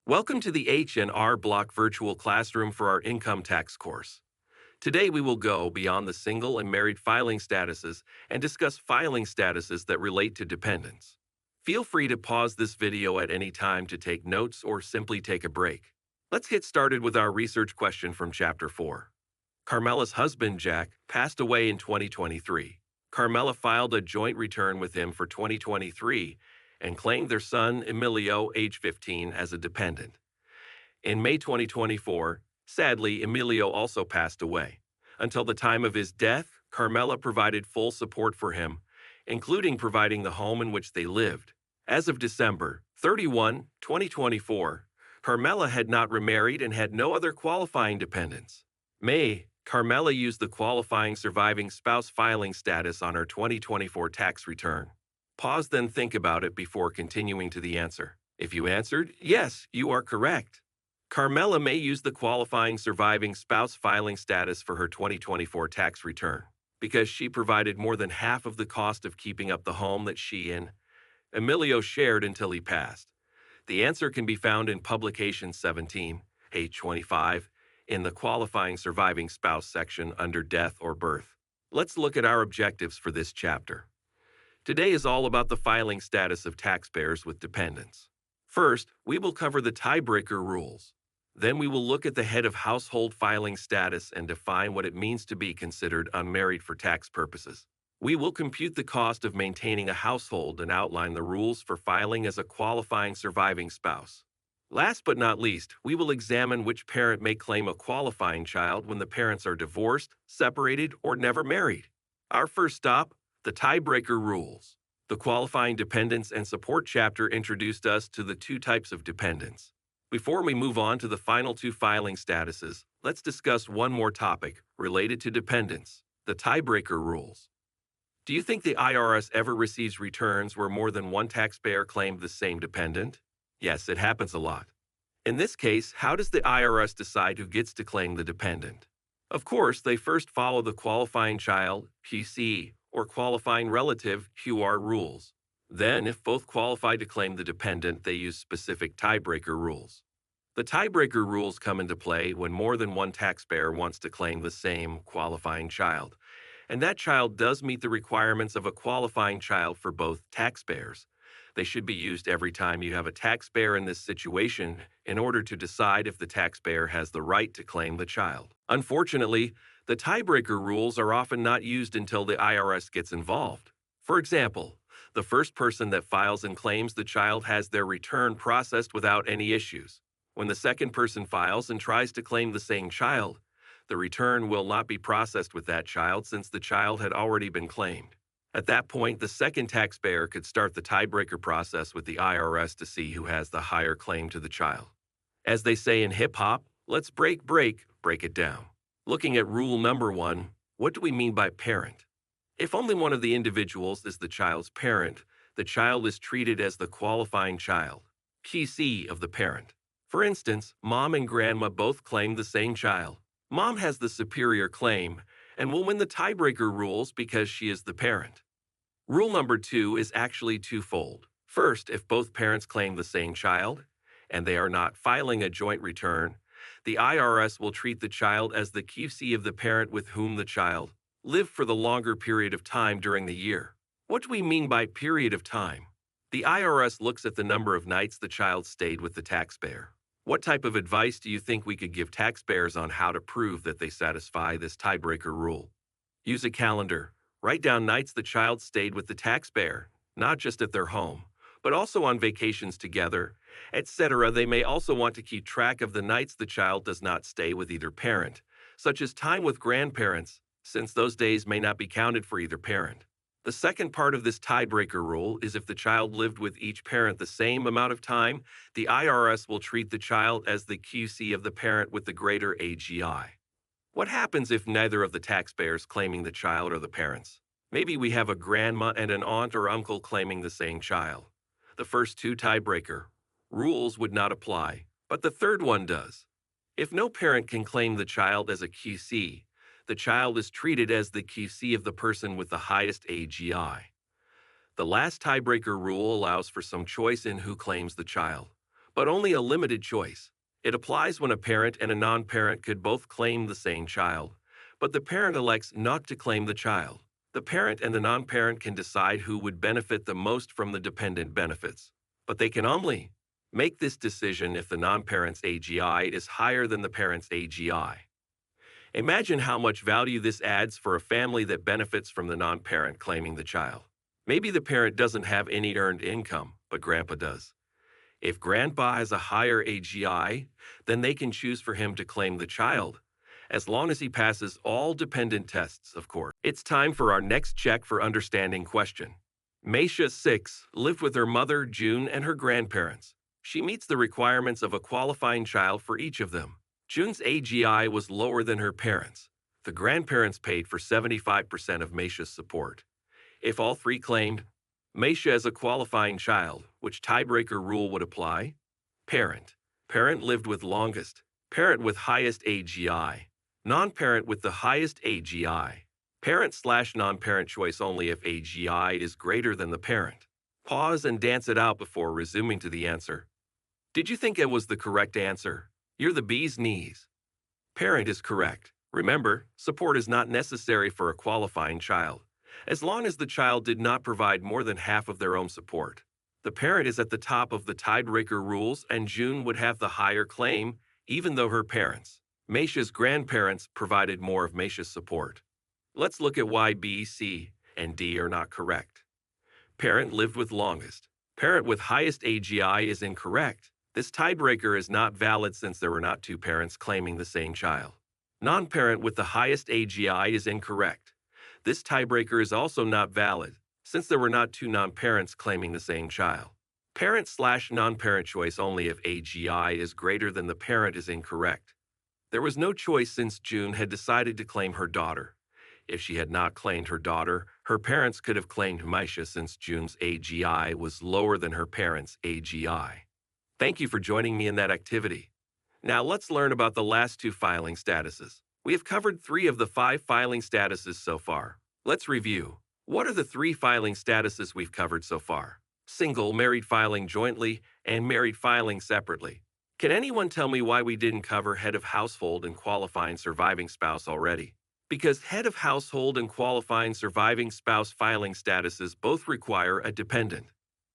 Welcome to the H&R Block virtual classroom for our income tax course. Today we will go beyond the single and married filing statuses and discuss filing statuses that relate to dependents. Feel free to pause this video at any time to take notes or simply take a break. Let's get started with our research question from Chapter 4. Carmela's husband, Jack, passed away in 2023. Carmela filed a joint return with him for 2023 and claimed their son, Emilio, age 15, as a dependent. In May 2024, sadly, Emilio also passed away. Until the time of his death, Carmela provided full support for him, including providing the home in which they lived. As of December 31, 2024, Carmela had not remarried and had no other qualifying dependents. May, Carmela used the qualifying surviving spouse filing status on her 2024 tax return. Pause, then think about it before continuing to the answer. If you answered, yes, you are correct. Carmela may use the qualifying surviving spouse filing status for her 2024 tax return because she provided more than half of the cost of keeping up the home that she and Emilio shared until he passed. The answer can be found in Publication 17, page 25, in the Qualifying Surviving Spouse section under Death or Birth. Let's look at our objectives for this chapter. Today is all about the filing status of taxpayers with dependents. First, we will cover the tiebreaker rules. Then we will look at the head of household filing status and define what it means to be considered unmarried for tax purposes. We will compute the cost of maintaining a household and outline the rules for filing as a qualifying surviving spouse. Last but not least, we will examine which parent may claim a qualifying child when the parents are divorced, separated, or never married. Our first stop, the tiebreaker rules. The qualifying dependents and support chapter introduced us to the two types of dependents. Before we move on to the final two filing statuses, let's discuss one more topic related to dependents, the tiebreaker rules. Do you think the IRS ever receives returns where more than one taxpayer claimed the same dependent? Yes, it happens a lot. In this case, how does the IRS decide who gets to claim the dependent? Of course, they first follow the qualifying child, QC, or qualifying relative, QR rules. Then, if both qualify to claim the dependent, they use specific tiebreaker rules. The tiebreaker rules come into play when more than one taxpayer wants to claim the same qualifying child, and that child does meet the requirements of a qualifying child for both taxpayers. They should be used every time you have a taxpayer in this situation in order to decide if the taxpayer has the right to claim the child. Unfortunately, the tiebreaker rules are often not used until the IRS gets involved. For example, the first person that files and claims the child has their return processed without any issues. When the second person files and tries to claim the same child, the return will not be processed with that child since the child had already been claimed. At that point, the second taxpayer could start the tiebreaker process with the IRS to see who has the higher claim to the child. As they say in hip hop, let's break it down. Looking at rule number 1, what do we mean by parent? If only one of the individuals is the child's parent, the child is treated as the qualifying child, key C of the parent. For instance, mom and grandma both claim the same child. Mom has the superior claim and will win the tiebreaker rules because she is the parent. Rule number 2 is actually twofold. First, if both parents claim the same child and they are not filing a joint return, the IRS will treat the child as the QC of the parent with whom the child lived for the longer period of time during the year. What do we mean by period of time? The IRS looks at the number of nights the child stayed with the taxpayer. What type of advice do you think we could give taxpayers on how to prove that they satisfy this tiebreaker rule? Use a calendar. Write down nights the child stayed with the taxpayer, not just at their home, but also on vacations together, etc. They may also want to keep track of the nights the child does not stay with either parent, such as time with grandparents, since those days may not be counted for either parent. The second part of this tiebreaker rule is if the child lived with each parent the same amount of time, the IRS will treat the child as the QC of the parent with the greater AGI. What happens if neither of the taxpayers claiming the child are the parents? Maybe we have a grandma and an aunt or uncle claiming the same child. The first two tiebreaker rules would not apply, but the third one does. If no parent can claim the child as a QC, the child is treated as the QC of the person with the highest AGI. The last tiebreaker rule allows for some choice in who claims the child. but only a limited choice. It applies when a parent and a non-parent could both claim the same child, but the parent elects not to claim the child. The parent and the non-parent can decide who would benefit the most from the dependent benefits, but they can only make this decision if the non-parent's AGI is higher than the parent's AGI. Imagine how much value this adds for a family that benefits from the non-parent claiming the child. Maybe the parent doesn't have any earned income, but grandpa does. If grandpa has a higher AGI, then they can choose for him to claim the child, as long as he passes all dependent tests, of course. It's time for our next check for understanding question. Meisha, 6, lived with her mother, June, and her grandparents. She meets the requirements of a qualifying child for each of them. June's AGI was lower than her parents. The grandparents paid for 75% of Meisha's support. If all three claimed Meisha as a qualifying child, which tiebreaker rule would apply? Parent. Parent lived with longest. Parent with highest AGI. Non-parent with the highest AGI. Parent/non-parent choice only if AGI is greater than the parent. Pause and dance it out before resuming to the answer. Did you think it was the correct answer? You're the bee's knees. Parent is correct. Remember, support is not necessary for a qualifying child, as long as the child did not provide more than half of their own support. The parent is at the top of the tiebreaker rules, and June would have the higher claim, even though her parents, Meisha's grandparents, provided more of Meisha's support. Let's look at why B, C, and D are not correct. Parent lived with longest. Parent with highest AGI is incorrect. This tiebreaker is not valid since there were not two parents claiming the same child. Non-parent with the highest AGI is incorrect. This tiebreaker is also not valid since there were not two non-parents claiming the same child. Parent/non-parent choice only if AGI is greater than the parent is incorrect. There was no choice since June had decided to claim her daughter. If she had not claimed her daughter, her parents could have claimed Meisha since June's AGI was lower than her parents' AGI. Thank you for joining me in that activity. Now let's learn about the last two filing statuses. We have covered 3 of the 5 filing statuses so far. Let's review. What are the 3 filing statuses we've covered so far? Single, married filing jointly, and married filing separately. Can anyone tell me why we didn't cover head of household and qualifying surviving spouse already? Because head of household and qualifying surviving spouse filing statuses both require a dependent.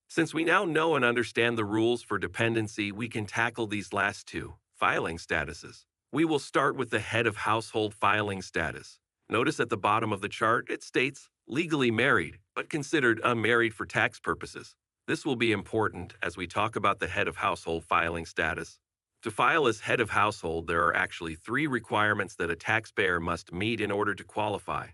Since we now know and understand the rules for dependency, we can tackle these last 2 filing statuses. We will start with the head of household filing status. Notice at the bottom of the chart, it states legally married, but considered unmarried for tax purposes. This will be important as we talk about the head of household filing status. To file as head of household, there are actually 3 requirements that a taxpayer must meet in order to qualify.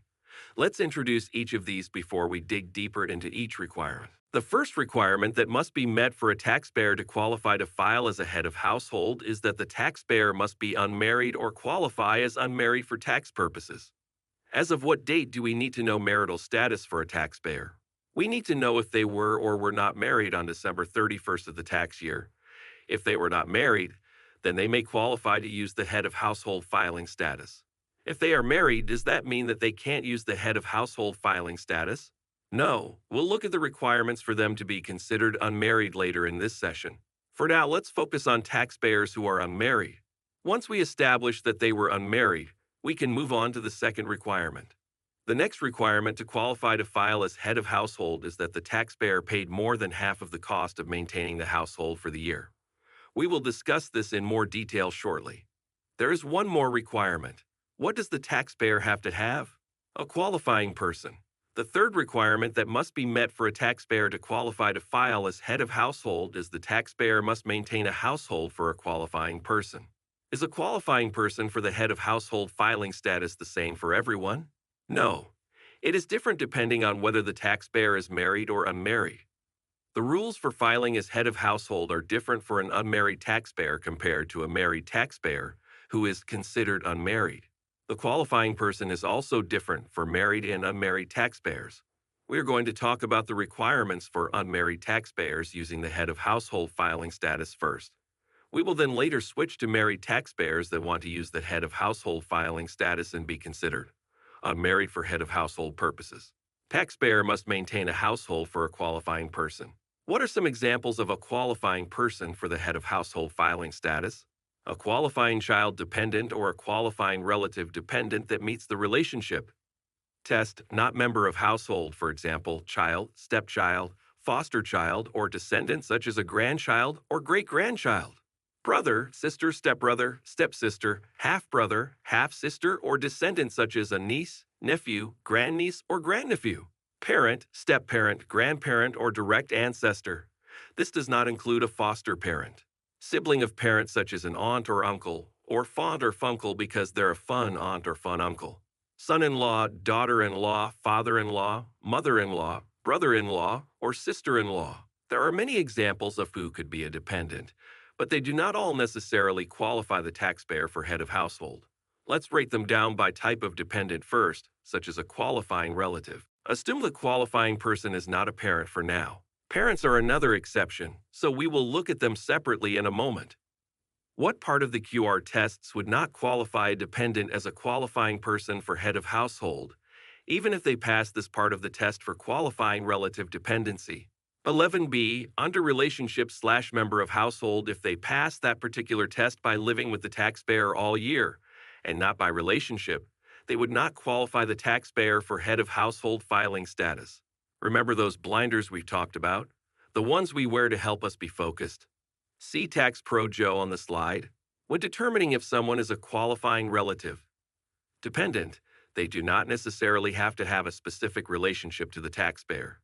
Let's introduce each of these before we dig deeper into each requirement. The first requirement that must be met for a taxpayer to qualify to file as a head of household is that the taxpayer must be unmarried or qualify as unmarried for tax purposes. As of what date do we need to know marital status for a taxpayer? We need to know if they were or were not married on December 31st of the tax year. If they were not married, then they may qualify to use the head of household filing status. If they are married, does that mean that they can't use the head of household filing status? No, we'll look at the requirements for them to be considered unmarried later in this session. For now, let's focus on taxpayers who are unmarried. Once we establish that they were unmarried, we can move on to the second requirement. The next requirement to qualify to file as head of household is that the taxpayer paid more than half of the cost of maintaining the household for the year. We will discuss this in more detail shortly. There is one more requirement. What does the taxpayer have to have? A qualifying person. The third requirement that must be met for a taxpayer to qualify to file as head of household is the taxpayer must maintain a household for a qualifying person. Is a qualifying person for the head of household filing status the same for everyone? No. It is different depending on whether the taxpayer is married or unmarried. The rules for filing as head of household are different for an unmarried taxpayer compared to a married taxpayer who is considered unmarried. The qualifying person is also different for married and unmarried taxpayers. We are going to talk about the requirements for unmarried taxpayers using the head of household filing status first. We will then later switch to married taxpayers that want to use the head of household filing status and be considered unmarried for head of household purposes. Taxpayer must maintain a household for a qualifying person. What are some examples of a qualifying person for the head of household filing status? A qualifying child dependent or a qualifying relative dependent that meets the relationship test, not member of household, for example, child, stepchild, foster child, or descendant such as a grandchild or great grandchild. Brother, sister, stepbrother, stepsister, half brother, half sister, or descendant such as a niece, nephew, grandniece, or grandnephew. Parent, step-parent, grandparent, or direct ancestor. This does not include a foster parent. Sibling of parents such as an aunt or uncle, or font or funkle because they're a fun aunt or fun uncle. Son-in-law, daughter-in-law, father-in-law, mother-in-law, brother-in-law, or sister-in-law. There are many examples of who could be a dependent, but they do not all necessarily qualify the taxpayer for head of household. Let's rate them down by type of dependent first, such as a qualifying relative. Assume the qualifying person is not a parent for now. Parents are another exception, so we will look at them separately in a moment. What part of the QR tests would not qualify a dependent as a qualifying person for head of household, even if they pass this part of the test for qualifying relative dependency? 11b, under relationship/member of household if they pass that particular test by living with the taxpayer all year, and not by relationship, they would not qualify the taxpayer for head of household filing status. Remember those blinders we've talked about? The ones we wear to help us be focused. See Tax Pro Joe on the slide. When determining if someone is a qualifying relative dependent, they do not necessarily have to have a specific relationship to the taxpayer.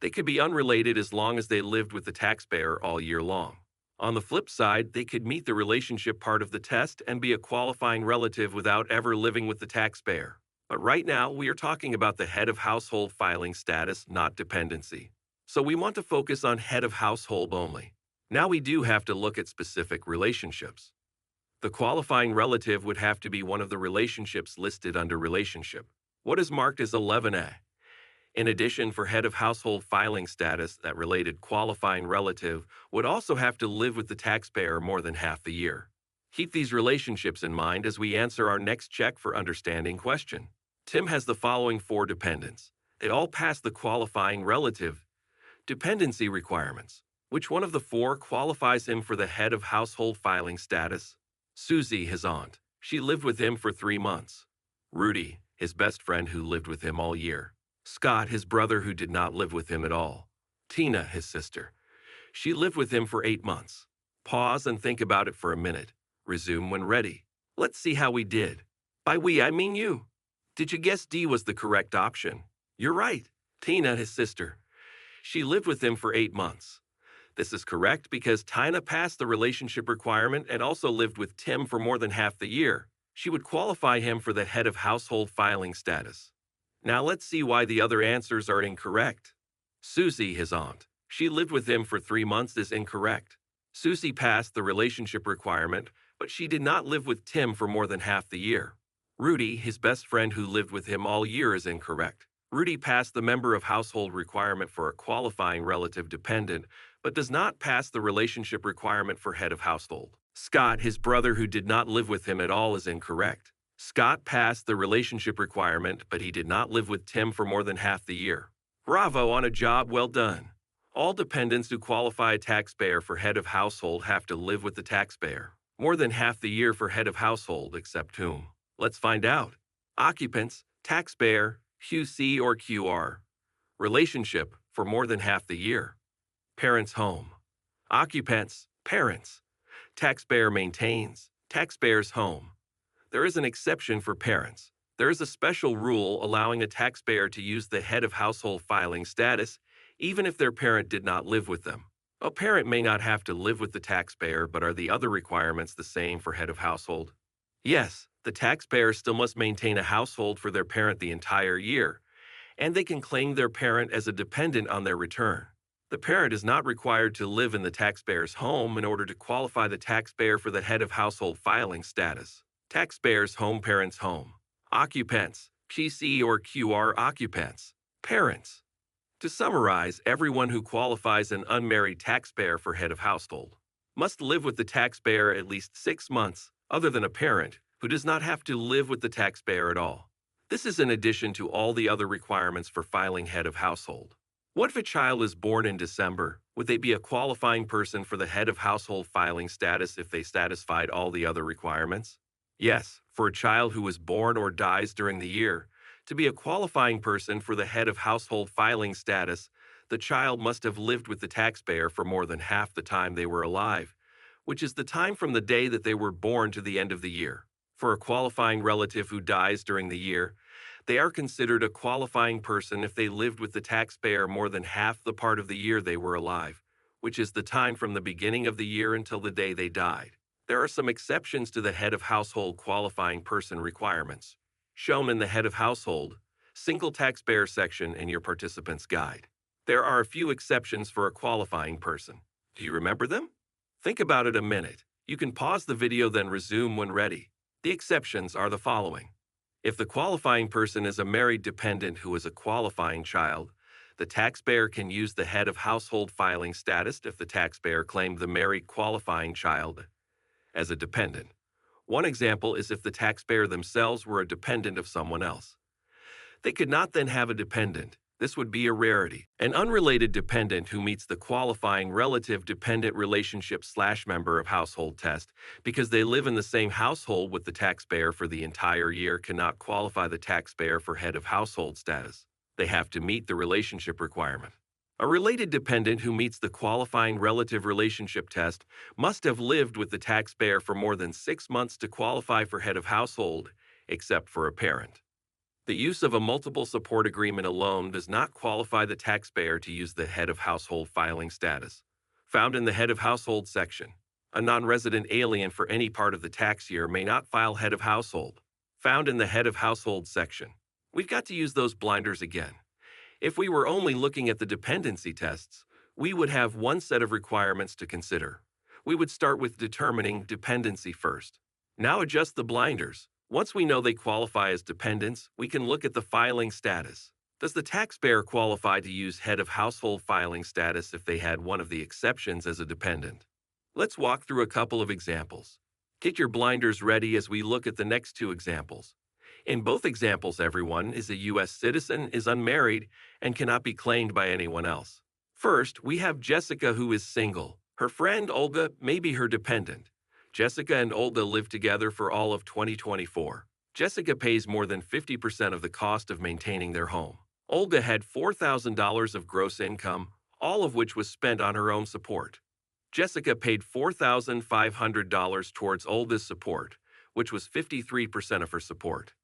They could be unrelated as long as they lived with the taxpayer all year long. On the flip side, they could meet the relationship part of the test and be a qualifying relative without ever living with the taxpayer. But right now, we are talking about the head of household filing status, not dependency. So we want to focus on head of household only. Now we do have to look at specific relationships. The qualifying relative would have to be one of the relationships listed under relationship. What is marked as 11A? In addition, for head of household filing status, that related qualifying relative would also have to live with the taxpayer more than half the year. Keep these relationships in mind as we answer our next check for understanding question. Tim has the following 4 dependents. They all pass the qualifying relative dependency requirements. Which one of the 4 qualifies him for the head of household filing status? Susie, his aunt. She lived with him for 3 months. Rudy, his best friend who lived with him all year. Scott, his brother who did not live with him at all. Tina, his sister. She lived with him for 8 months. Pause and think about it for a minute. Resume when ready. Let's see how we did. By we, I mean you. Did you guess D was the correct option? You're right. Tina, his sister. She lived with him for 8 months. This is correct because Tina passed the relationship requirement and also lived with Tim for more than half the year. She would qualify him for the head of household filing status. Now let's see why the other answers are incorrect. Susie, his aunt. She lived with him for 3 months is incorrect. Susie passed the relationship requirement, but she did not live with Tim for more than half the year. Rudy, his best friend who lived with him all year, is incorrect. Rudy passed the member of household requirement for a qualifying relative dependent, but does not pass the relationship requirement for head of household. Scott, his brother who did not live with him at all, is incorrect. Scott passed the relationship requirement, but he did not live with Tim for more than half the year. Bravo on a job well done. All dependents who qualify a taxpayer for head of household have to live with the taxpayer. More than half the year for head of household, except whom? Let's find out. Occupants, taxpayer, QC or QR. Relationship, for more than half the year. Parents' home. Occupants, parents. Taxpayer maintains, taxpayer's home. There is an exception for parents. There is a special rule allowing a taxpayer to use the head of household filing status even if their parent did not live with them. A parent may not have to live with the taxpayer, but are the other requirements the same for head of household? Yes, the taxpayer still must maintain a household for their parent the entire year, and they can claim their parent as a dependent on their return. The parent is not required to live in the taxpayer's home in order to qualify the taxpayer for the head of household filing status. Taxpayer's home, parent's home. Occupants, PC or QR occupants. Parents. To summarize, everyone who qualifies an unmarried taxpayer for head of household must live with the taxpayer at least 6 months, other than a parent who does not have to live with the taxpayer at all. This is in addition to all the other requirements for filing head of household. What if a child is born in December, Would they be a qualifying person for the head of household filing status if they satisfied all the other requirements? Yes, for a child who was born or dies during the year, to be a qualifying person for the head of household filing status, the child must have lived with the taxpayer for more than half the time they were alive, which is the time from the day that they were born to the end of the year. For a qualifying relative who dies during the year, they are considered a qualifying person if they lived with the taxpayer more than half the part of the year they were alive, which is the time from the beginning of the year until the day they died. There are some exceptions to the head of household qualifying person requirements, shown in the head of household, single taxpayer section in your participant's guide. There are a few exceptions for a qualifying person. Do you remember them? Think about it a minute. You can pause the video then resume when ready. The exceptions are the following. If the qualifying person is a married dependent who is a qualifying child, the taxpayer can use the head of household filing status if the taxpayer claimed the married qualifying child as a dependent. One example is if the taxpayer themselves were a dependent of someone else. They could not then have a dependent. This would be a rarity. An unrelated dependent who meets the qualifying relative dependent relationship/member of household test because they live in the same household with the taxpayer for the entire year cannot qualify the taxpayer for head of household status. They have to meet the relationship requirement. A related dependent who meets the qualifying relative relationship test must have lived with the taxpayer for more than 6 months to qualify for head of household, except for a parent. The use of a multiple support agreement alone does not qualify the taxpayer to use the head of household filing status. Found in the head of household section, a non-resident alien for any part of the tax year may not file head of household. Found in the head of household section. We've got to use those blinders again. If we were only looking at the dependency tests, we would have one set of requirements to consider. We would start with determining dependency first. Now adjust the blinders. Once we know they qualify as dependents, we can look at the filing status. Does the taxpayer qualify to use head of household filing status if they had one of the exceptions as a dependent? Let's walk through a couple of examples. Get your blinders ready as we look at the next two examples. In both examples, everyone is a U.S. citizen, is unmarried, and cannot be claimed by anyone else. First, we have Jessica, who is single. Her friend Olga may be her dependent. Jessica and Olga live together for all of 2024. Jessica pays more than 50% of the cost of maintaining their home. Olga had $4,000 of gross income, all of which was spent on her own support. Jessica paid $4,500 towards Olga's support, which was 53% of her support.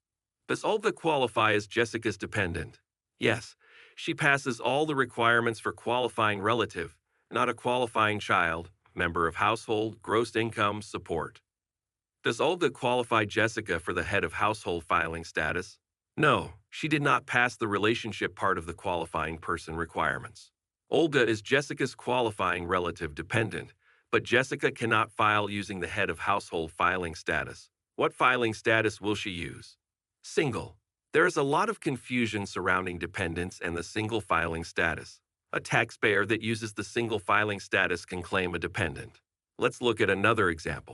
Does Olga qualify as Jessica's dependent? Yes, she passes all the requirements for qualifying relative, not a qualifying child, member of household, gross income, support. Does Olga qualify Jessica for the head of household filing status? No, she did not pass the relationship part of the qualifying person requirements. Olga is Jessica's qualifying relative dependent, but Jessica cannot file using the head of household filing status. What filing status will she use? Single. There is a lot of confusion surrounding dependents and the single filing status. A taxpayer that uses the single filing status can claim a dependent. Let's look at another example.